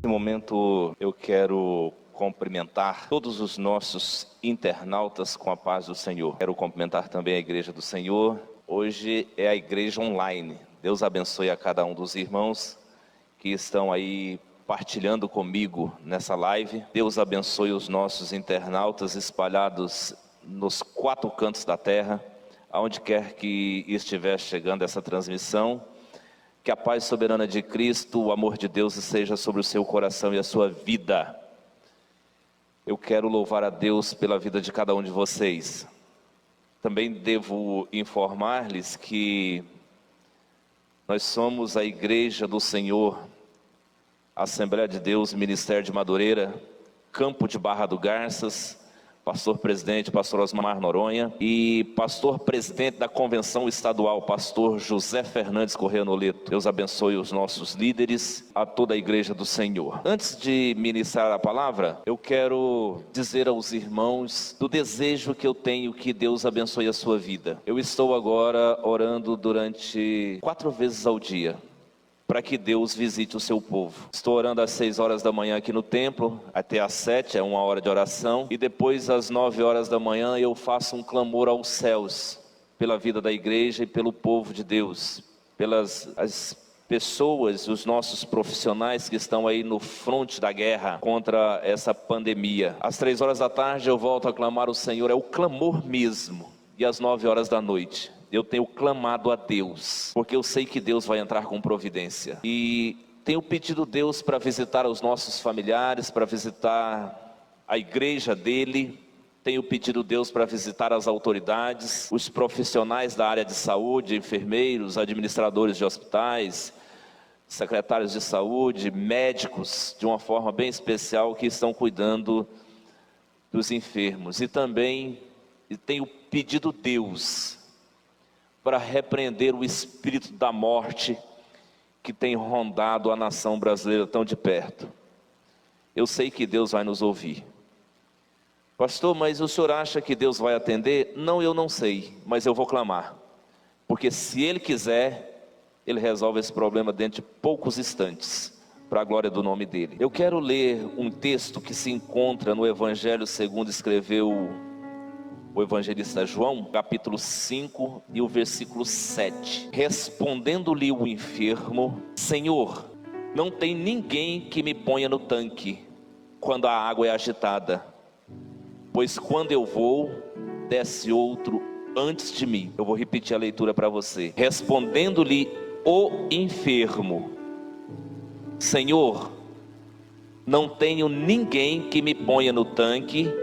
Nesse momento eu quero cumprimentar todos os nossos internautas com a paz do Senhor. Quero cumprimentar também a Igreja do Senhor. Hoje é a igreja online. Deus abençoe a cada um dos irmãos que estão aí partilhando comigo nessa live. Deus abençoe os nossos internautas espalhados nos 4 cantos da terra, aonde quer que estiver chegando essa transmissão. Que a paz soberana de Cristo, o amor de Deus esteja sobre o seu coração e a sua vida. Eu quero louvar a Deus pela vida de cada um de vocês. Também devo informar-lhes que nós somos a Igreja do Senhor, Assembleia de Deus, Ministério de Madureira, Campo de Barra do Garças, pastor presidente, pastor Osmar Noronha, e pastor presidente da Convenção Estadual, pastor José Fernandes Corrêa Noleto. Deus abençoe os nossos líderes, a toda a Igreja do Senhor. Antes de ministrar a palavra, eu quero dizer aos irmãos do desejo que eu tenho que Deus abençoe a sua vida. Eu estou agora orando durante 4 vezes ao dia, para que Deus visite o seu povo. Estou orando às 6 horas da manhã aqui no templo, até às 7, é 1 hora de oração, e depois às 9 horas da manhã eu faço um clamor aos céus, pela vida da igreja e pelo povo de Deus, pelas as pessoas, os nossos profissionais que estão aí no fronte da guerra contra essa pandemia. Às 3 horas da tarde eu volto a clamar ao Senhor, é o clamor mesmo, e às 9 horas da noite eu tenho clamado a Deus, porque eu sei que Deus vai entrar com providência. E tenho pedido a Deus para visitar os nossos familiares, para visitar a igreja dele. Tenho pedido a Deus para visitar as autoridades, os profissionais da área de saúde, enfermeiros, administradores de hospitais, secretários de saúde, médicos, de uma forma bem especial, que estão cuidando dos enfermos. E também tenho pedido a Deus para repreender o espírito da morte que tem rondado a nação brasileira tão de perto. Eu sei que Deus vai nos ouvir. Pastor, mas o senhor acha que Deus vai atender? Não, eu não sei, mas eu vou clamar. Porque se Ele quiser, Ele resolve esse problema dentro de poucos instantes, para a glória do nome dEle. Eu quero ler um texto que se encontra no Evangelho segundo escreveu o evangelista João, capítulo 5 e o versículo 7. Respondendo-lhe o enfermo: Senhor, não tem ninguém que me ponha no tanque quando a água é agitada, pois quando eu vou, desce outro antes de mim. Eu vou repetir a leitura para você. Respondendo-lhe o enfermo: Senhor, não tenho ninguém que me ponha no tanque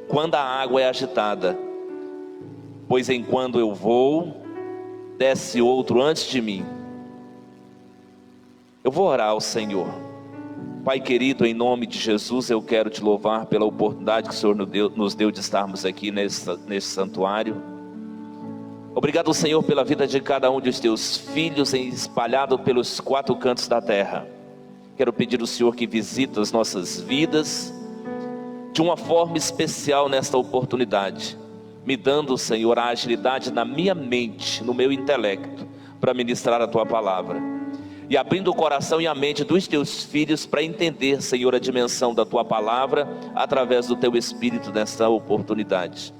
quando a água é agitada, pois enquanto eu vou, desce outro antes de mim. Eu vou orar ao Senhor. Pai querido, em nome de Jesus, eu quero te louvar pela oportunidade que o Senhor nos deu de estarmos aqui nesse santuário. Obrigado, Senhor, pela vida de cada um dos teus filhos espalhado pelos 4 cantos da terra. Quero pedir ao Senhor que visite as nossas vidas de uma forma especial nesta oportunidade, me dando, Senhor, a agilidade na minha mente, no meu intelecto, para ministrar a Tua palavra, e abrindo o coração e a mente dos Teus filhos para entender, Senhor, a dimensão da Tua palavra, através do Teu Espírito nesta oportunidade.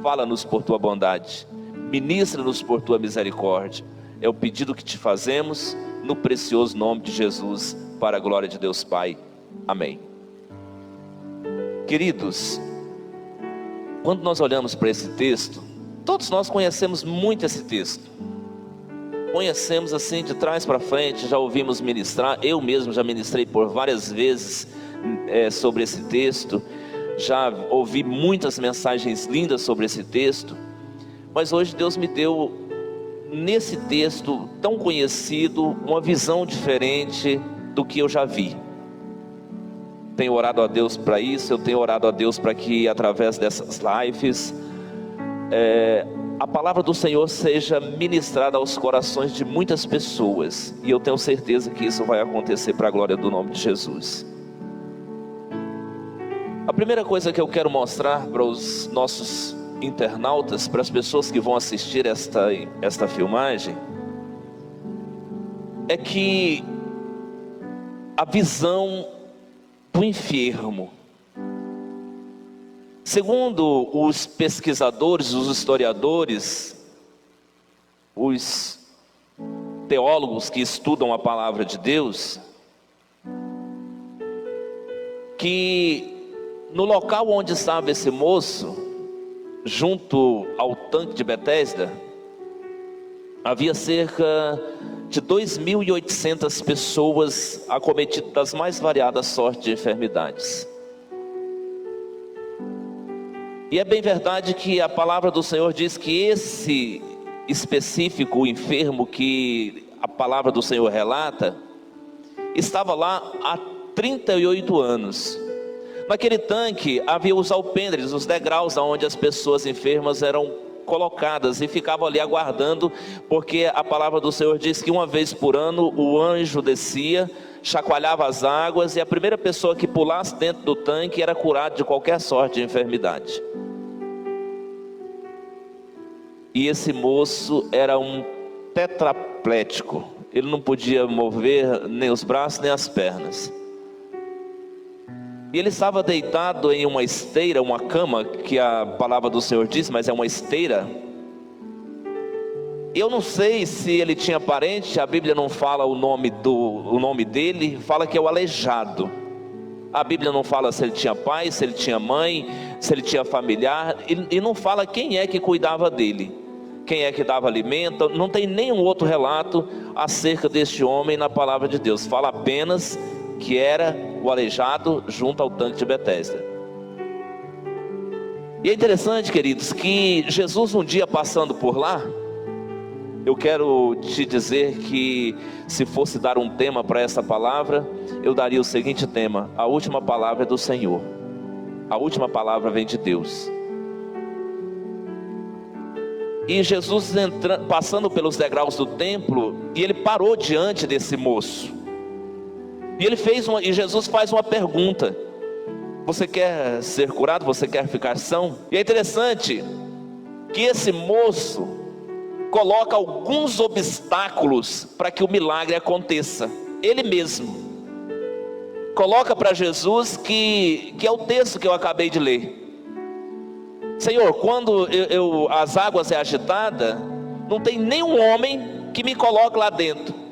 Fala-nos por Tua bondade, ministra-nos por Tua misericórdia, é o pedido que te fazemos, no precioso nome de Jesus, para a glória de Deus Pai, amém. Queridos, quando nós olhamos para esse texto, todos nós conhecemos muito esse texto. Conhecemos assim de trás para frente, já ouvimos ministrar, eu mesmo já ministrei por várias vezes sobre esse texto, já ouvi muitas mensagens lindas sobre esse texto, mas hoje Deus me deu, nesse texto tão conhecido, uma visão diferente do que eu já vi. Tenho orado a Deus para isso, eu tenho orado a Deus para que através dessas lives a palavra do Senhor seja ministrada aos corações de muitas pessoas, e eu tenho certeza que isso vai acontecer para a glória do nome de Jesus. A primeira coisa que eu quero mostrar para os nossos internautas, para as pessoas que vão assistir esta filmagem, é que a visão do enfermo. Segundo os pesquisadores, os historiadores, os teólogos que estudam a palavra de Deus, que no local onde estava esse moço, junto ao tanque de Betesda, havia cerca de 2.800 pessoas acometidas das mais variadas sortes de enfermidades. E é bem verdade que a palavra do Senhor diz que esse específico enfermo que a palavra do Senhor relata, estava lá há 38 anos. Naquele tanque havia os alpendres, os degraus onde as pessoas enfermas eram colocadas e ficavam ali aguardando, porque a palavra do Senhor diz que uma vez por ano o anjo descia, chacoalhava as águas, e a primeira pessoa que pulasse dentro do tanque era curada de qualquer sorte de enfermidade. E esse moço era um tetraplégico, ele não podia mover nem os braços nem as pernas. E ele estava deitado em uma esteira, uma cama, que a palavra do Senhor diz, mas é uma esteira. Eu não sei se ele tinha parente, a Bíblia não fala o nome dele, fala que é o aleijado. A Bíblia não fala se ele tinha pai, se ele tinha mãe, se ele tinha familiar, e não fala quem é que cuidava dele, quem é que dava alimento. Não tem nenhum outro relato acerca deste homem na palavra de Deus. Fala apenas que era o aleijado junto ao tanque de Betesda. E é interessante, queridos, que Jesus um dia passando por lá, eu quero te dizer que se fosse dar um tema para essa palavra, eu daria o seguinte tema: a última palavra é do Senhor, a última palavra vem de Deus. E Jesus passando pelos degraus do templo, e ele parou diante desse moço. E Jesus faz uma pergunta: você quer ser curado? Você quer ficar são? E é interessante que esse moço coloca alguns obstáculos para que o milagre aconteça. Ele mesmo coloca para Jesus, que é o texto que eu acabei de ler: Senhor, quando as águas é agitada, não tem nenhum homem que me coloque lá dentro.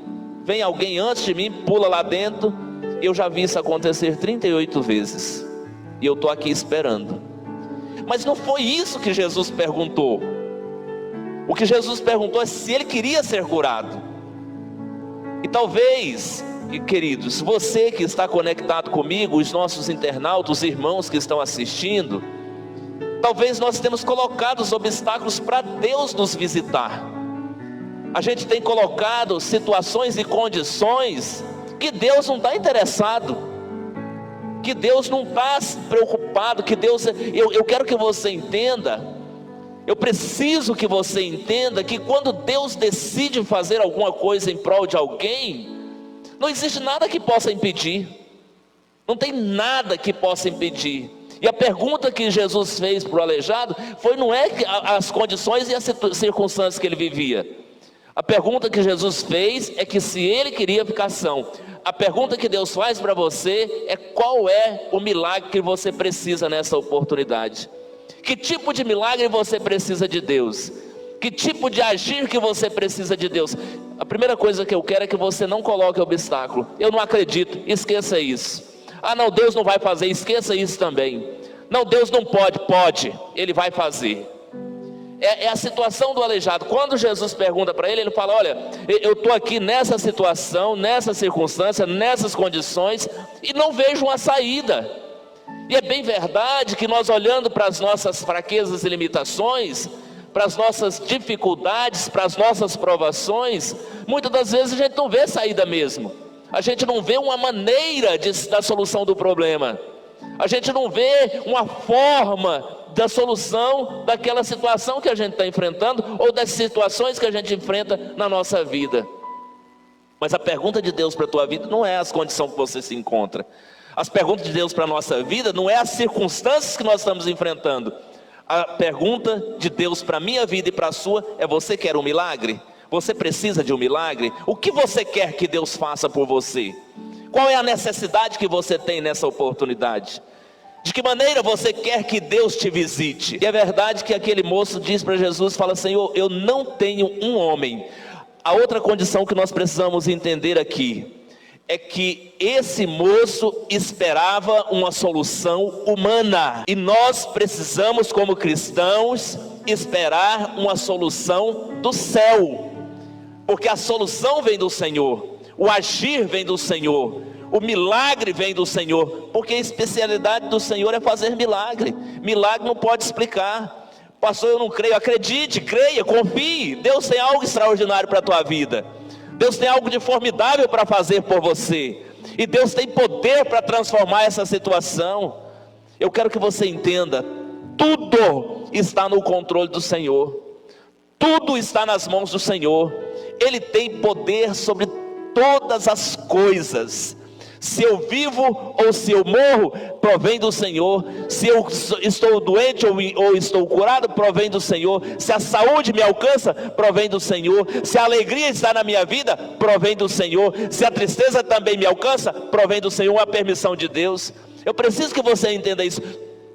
Vem alguém antes de mim, pula lá dentro. Eu já vi isso acontecer 38 vezes, e eu estou aqui esperando. Mas não foi isso que Jesus perguntou. O que Jesus perguntou é se ele queria ser curado. E talvez, queridos, você que está conectado comigo, os nossos internautas, os irmãos que estão assistindo, talvez nós temos colocado os obstáculos para Deus nos visitar. A gente tem colocado situações e condições que Deus não está interessado, que Deus não está preocupado, que Deus... Eu quero que você entenda, eu preciso que você entenda que quando Deus decide fazer alguma coisa em prol de alguém, não existe nada que possa impedir, não tem nada que possa impedir. E a pergunta que Jesus fez para o aleijado não é as condições e as circunstâncias que ele vivia. A pergunta que Jesus fez é que se ele queria ficar são. A pergunta que Deus faz para você é: qual é o milagre que você precisa nessa oportunidade? Que tipo de milagre você precisa de Deus? Que tipo de agir que você precisa de Deus? A primeira coisa que eu quero é que você não coloque obstáculo. Eu não acredito, esqueça isso. Ah não, Deus não vai fazer, esqueça isso também. Não, Deus não pode, Ele vai fazer. É a situação do aleijado. Quando Jesus pergunta para ele, ele fala: olha, eu estou aqui nessa situação, nessa circunstância, nessas condições, e não vejo uma saída. E é bem verdade que nós, olhando para as nossas fraquezas e limitações, para as nossas dificuldades, para as nossas provações, muitas das vezes a gente não vê saída mesmo. A gente não vê uma maneira da solução do problema. A gente não vê uma forma da solução daquela situação que a gente está enfrentando, ou das situações que a gente enfrenta na nossa vida. Mas a pergunta de Deus para a tua vida não é as condições que você se encontra. As perguntas de Deus para a nossa vida não é as circunstâncias que nós estamos enfrentando. A pergunta de Deus para a minha vida e para a sua é: você quer um milagre? Você precisa de um milagre? O que você quer que Deus faça por você? Qual é a necessidade que você tem nessa oportunidade? De que maneira você quer que Deus te visite? E é verdade que aquele moço diz para Jesus, fala: Senhor, eu não tenho um homem. A outra condição que nós precisamos entender aqui é que esse moço esperava uma solução humana. E nós precisamos, como cristãos, esperar uma solução do céu. Porque a solução vem do Senhor, o agir vem do Senhor, o milagre vem do Senhor. Porque a especialidade do Senhor é fazer milagre. Milagre não pode explicar. Pastor, eu não creio. Acredite, creia, confie. Deus tem algo extraordinário para a tua vida. Deus tem algo de formidável para fazer por você. E Deus tem poder para transformar essa situação. Eu quero que você entenda: tudo está no controle do Senhor. Tudo está nas mãos do Senhor. Ele tem poder sobre todas as coisas. Se eu vivo ou se eu morro, provém do Senhor. Se eu estou doente ou estou curado, provém do Senhor. Se a saúde me alcança, provém do Senhor. Se a alegria está na minha vida, provém do Senhor. Se a tristeza também me alcança, provém do Senhor. A permissão de Deus. Eu preciso que você entenda isso.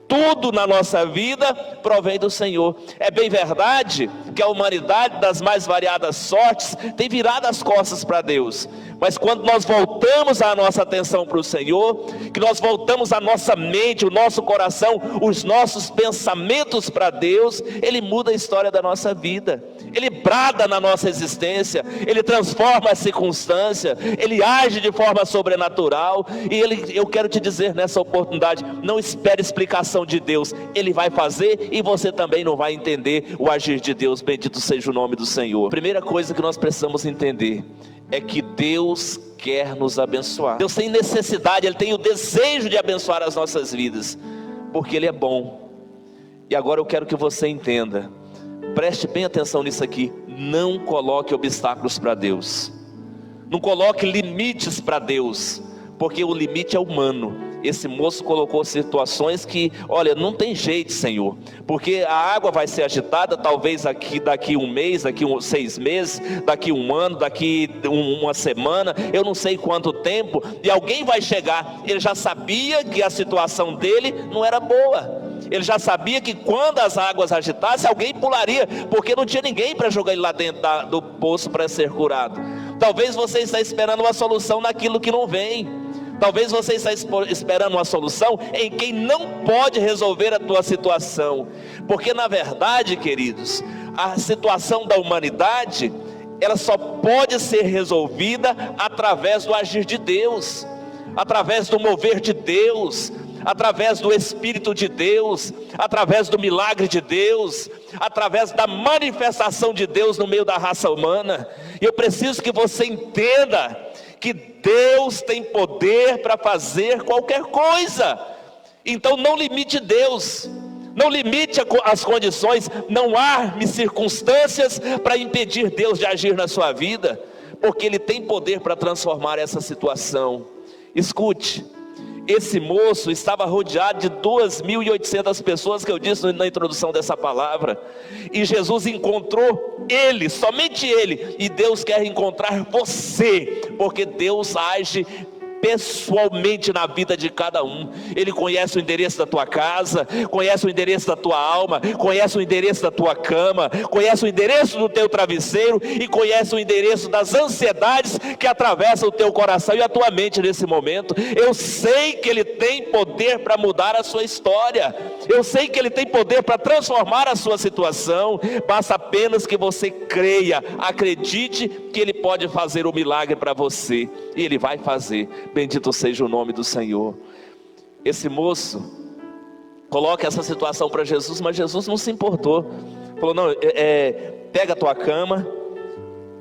Tudo na nossa vida provém do Senhor. É bem verdade que a humanidade, das mais variadas sortes, tem virado as costas para Deus. Mas quando nós voltamos a nossa atenção para o Senhor, que nós voltamos a nossa mente, o nosso coração, os nossos pensamentos para Deus, Ele muda a história da nossa vida. Ele brada na nossa existência, Ele transforma a circunstância, Ele age de forma sobrenatural. E eu quero te dizer nessa oportunidade: não espere explicação de Deus. Ele vai fazer e você também não vai entender o agir de Deus. Bendito seja o nome do Senhor. Primeira coisa que nós precisamos entender é que Deus quer nos abençoar. Deus tem necessidade, Ele tem o desejo de abençoar as nossas vidas, porque Ele é bom. E agora eu quero que você entenda, preste bem atenção nisso aqui: não coloque obstáculos para Deus, não coloque limites para Deus, porque o limite é humano. Esse moço colocou situações que, olha, não tem jeito, Senhor, porque a água vai ser agitada, talvez daqui um mês, daqui 6 meses, daqui um ano, daqui uma semana, eu não sei quanto tempo, e alguém vai chegar. Ele já sabia que a situação dele não era boa. Ele já sabia que quando as águas agitassem, alguém pularia, porque não tinha ninguém para jogar ele lá dentro do poço para ser curado. Talvez você está esperando uma solução naquilo que não vem. Talvez você está esperando uma solução em quem não pode resolver a tua situação. Porque na verdade, queridos, a situação da humanidade, ela só pode ser resolvida através do agir de Deus, através do mover de Deus, através do Espírito de Deus, através do milagre de Deus, através da manifestação de Deus no meio da raça humana. E eu preciso que você entenda que Deus tem poder para fazer qualquer coisa. Então não limite Deus, não limite as condições, não arme circunstâncias para impedir Deus de agir na sua vida, porque Ele tem poder para transformar essa situação. Escute, esse moço estava rodeado de 2.800 pessoas, que eu disse na introdução dessa palavra, e Jesus encontrou ele, somente ele, e Deus quer encontrar você, porque Deus age pessoalmente na vida de cada um. Ele conhece o endereço da tua casa, conhece o endereço da tua alma, conhece o endereço da tua cama, conhece o endereço do teu travesseiro e conhece o endereço das ansiedades que atravessam o teu coração e a tua mente nesse momento. Eu sei que Ele tem poder para mudar a sua história, eu sei que Ele tem poder para transformar a sua situação. Basta apenas que você creia, acredite que Ele pode fazer o milagre para você, e Ele vai fazer. Bendito seja o nome do Senhor. Esse moço coloca essa situação para Jesus, mas Jesus não se importou. Falou: não, pega a tua cama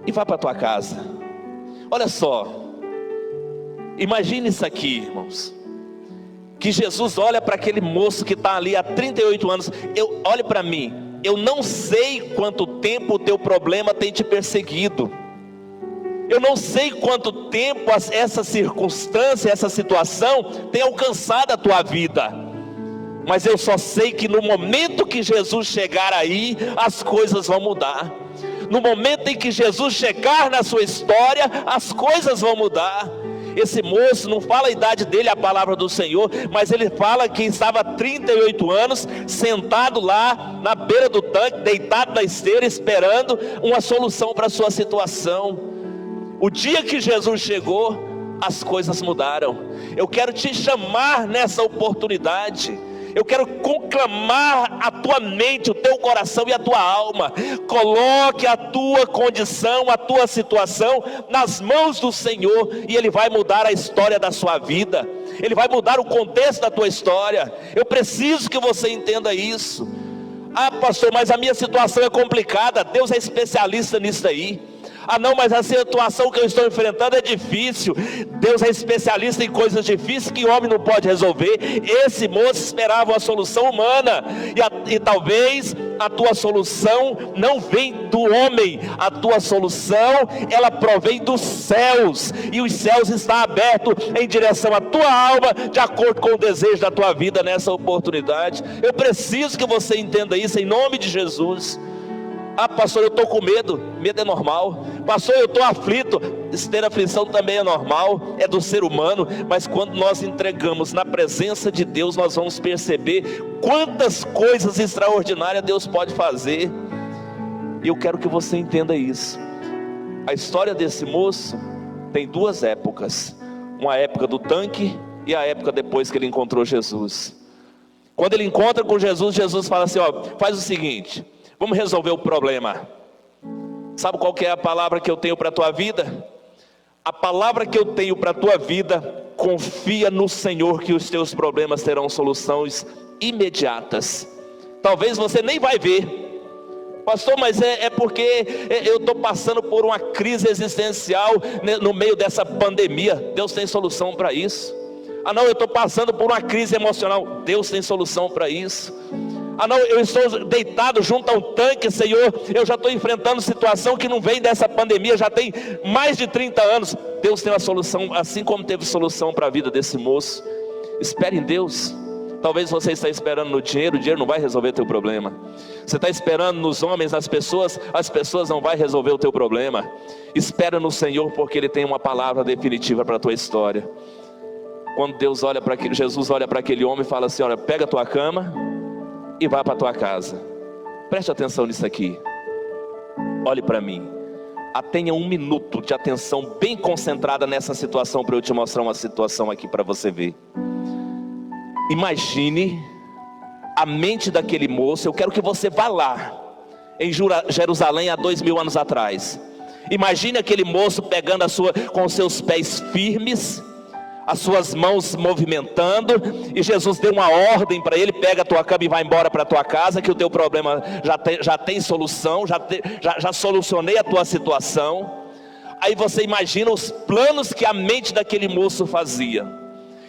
e vá para a tua casa. Olha só, imagine isso aqui, irmãos, que Jesus olha para aquele moço que está ali há 38 anos. Olhe para mim, eu não sei quanto tempo o teu problema tem te perseguido, eu não sei quanto tempo essa circunstância, essa situação tem alcançado a tua vida, mas eu só sei que no momento que Jesus chegar aí, as coisas vão mudar. No momento em que Jesus chegar na sua história, as coisas vão mudar. Esse moço, não fala a idade dele, a palavra do Senhor, mas ele fala que estava há 38 anos, sentado lá na beira do tanque, deitado na esteira, esperando uma solução para a sua situação. O dia que Jesus chegou, as coisas mudaram. Eu quero te chamar nessa oportunidade. Eu quero conclamar a tua mente, o teu coração e a tua alma. Coloque a tua condição, a tua situação nas mãos do Senhor, e Ele vai mudar a história da sua vida. Ele vai mudar o contexto da tua história. Eu preciso que você entenda isso. Ah, pastor, mas a minha situação é complicada. Deus é especialista nisso aí. Ah não, mas a situação que eu estou enfrentando é difícil. Deus é especialista em coisas difíceis que o homem não pode resolver. Esse moço esperava uma solução humana, e talvez a tua solução não vem do homem. A tua solução, ela provém dos céus, e os céus estão abertos em direção à tua alma, de acordo com o desejo da tua vida nessa oportunidade. Eu preciso que você entenda isso em nome de Jesus. Ah, pastor, eu estou com medo. Medo é normal. Pastor, eu estou aflito. Ter aflição também é normal, é do ser humano. Mas quando nós entregamos na presença de Deus, nós vamos perceber quantas coisas extraordinárias Deus pode fazer. E eu quero que você entenda isso. A história desse moço tem duas épocas: uma época do tanque e a época depois que ele encontrou Jesus. Quando ele encontra com Jesus, Jesus fala assim: ó, faz o seguinte, vamos resolver o problema. Sabe qual que é a palavra que eu tenho para a tua vida? A palavra que eu tenho para a tua vida: confia no Senhor que os teus problemas terão soluções imediatas. Talvez você nem vai ver. Pastor, mas é porque eu estou passando por uma crise existencial no meio dessa pandemia. Deus tem solução para isso. Ah não, eu estou passando por uma crise emocional. Deus tem solução para isso. Ah não, eu estou deitado junto a um tanque, Senhor, eu já estou enfrentando situação que não vem dessa pandemia, já tem mais de 30 anos. Deus tem uma solução, assim como teve solução para a vida desse moço. Espere em Deus. Talvez você está esperando no dinheiro, o dinheiro não vai resolver o teu problema. Você está esperando nos homens, nas pessoas, as pessoas não vai resolver o teu problema. Espera no Senhor, porque Ele tem uma palavra definitiva para a tua história. Quando Jesus olha para aquele homem e fala assim: olha, pega a tua cama e vá para a tua casa. Preste atenção nisso aqui. Olhe para mim. Tenha 1 minuto de atenção bem concentrada nessa situação, para eu te mostrar uma situação aqui para você ver. Imagine a mente daquele moço. Eu quero que você vá lá em Jerusalém há 2000 anos atrás. Imagine aquele moço pegando com os seus pés firmes, as suas mãos movimentando, e Jesus deu uma ordem para ele: pega a tua cama e vai embora para a tua casa, que o teu problema já tem solução, já solucionei a tua situação. Aí você imagina os planos que a mente daquele moço fazia.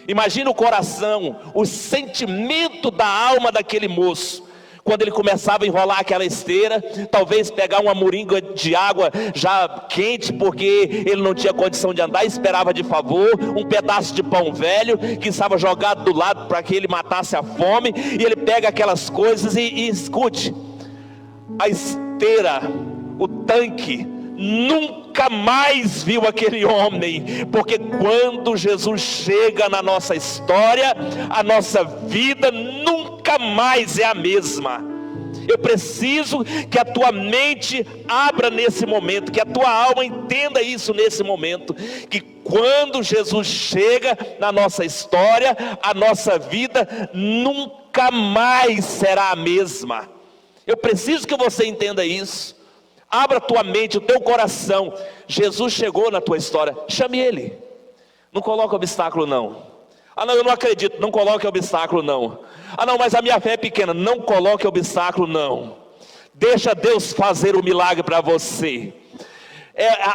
Imagina o coração, o sentimento da alma daquele moço, quando ele começava a enrolar aquela esteira, talvez pegar uma moringa de água já quente, porque ele não tinha condição de andar, esperava de favor um pedaço de pão velho que estava jogado do lado para que ele matasse a fome. E ele pega aquelas coisas e escute, a esteira, o tanque, nunca mais viu aquele homem, porque quando Jesus chega na nossa história, a nossa vida nunca mais é a mesma. Eu preciso que a tua mente abra nesse momento, que a tua alma entenda isso nesse momento, que quando Jesus chega na nossa história, a nossa vida nunca mais será a mesma. Eu preciso que você entenda isso. Abra a tua mente, o teu coração. Jesus chegou na tua história, chame Ele. Não coloque obstáculo não. Ah não, eu não acredito. Não coloque obstáculo não. Ah não, mas a minha fé é pequena. Não coloque obstáculo não. Deixa Deus fazer o milagre para você.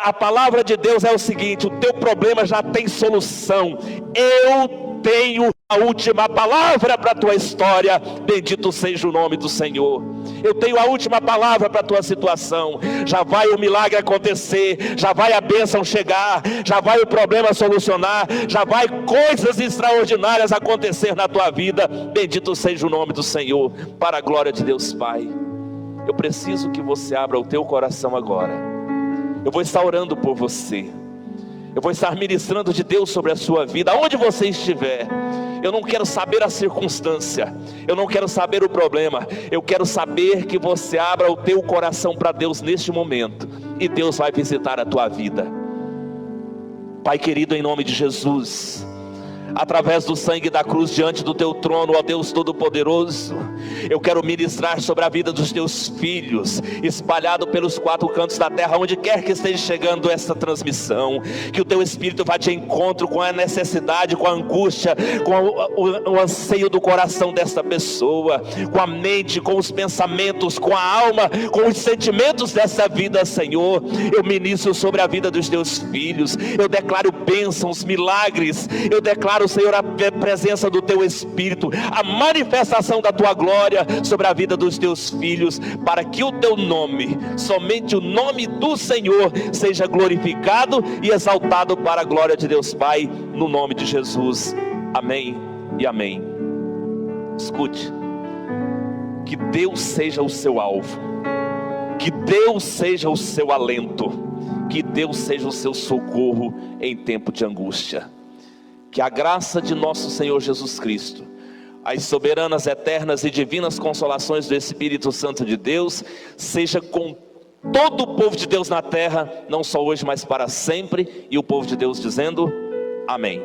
A palavra de Deus é o seguinte: o teu problema já tem solução. Eu tenho a última palavra para a tua história. Bendito seja o nome do Senhor. Eu tenho a última palavra para a tua situação. Já vai o milagre acontecer, já vai a bênção chegar, já vai o problema solucionar, já vai coisas extraordinárias acontecer na tua vida. Bendito seja o nome do Senhor, para a glória de Deus Pai. Eu preciso que você abra o teu coração agora. Eu vou estar orando por você. Eu vou estar ministrando de Deus sobre a sua vida, aonde você estiver. Eu não quero saber a circunstância, eu não quero saber o problema, eu quero saber que você abra o teu coração para Deus neste momento, e Deus vai visitar a tua vida. Pai querido, em nome de Jesus, através do sangue da cruz diante do teu trono, ó Deus Todo-Poderoso, eu quero ministrar sobre a vida dos teus filhos, espalhado pelos 4 cantos da terra, onde quer que esteja chegando essa transmissão, que o teu Espírito vá de encontro com a necessidade, com a angústia, com o anseio do coração desta pessoa, com a mente, com os pensamentos, com a alma, com os sentimentos dessa vida, Senhor. Eu ministro sobre a vida dos teus filhos, eu declaro bênçãos, milagres, eu declaro, Senhor, a presença do teu Espírito, a manifestação da tua glória sobre a vida dos teus filhos, para que o teu nome, somente o nome do Senhor, seja glorificado e exaltado para a glória de Deus Pai, no nome de Jesus, amém e amém. Escute, que Deus seja o seu alvo, que Deus seja o seu alento, que Deus seja o seu socorro em tempo de angústia. Que a graça de nosso Senhor Jesus Cristo, as soberanas, eternas e divinas consolações do Espírito Santo de Deus, seja com todo o povo de Deus na terra, não só hoje, mas para sempre. E o povo de Deus dizendo amém.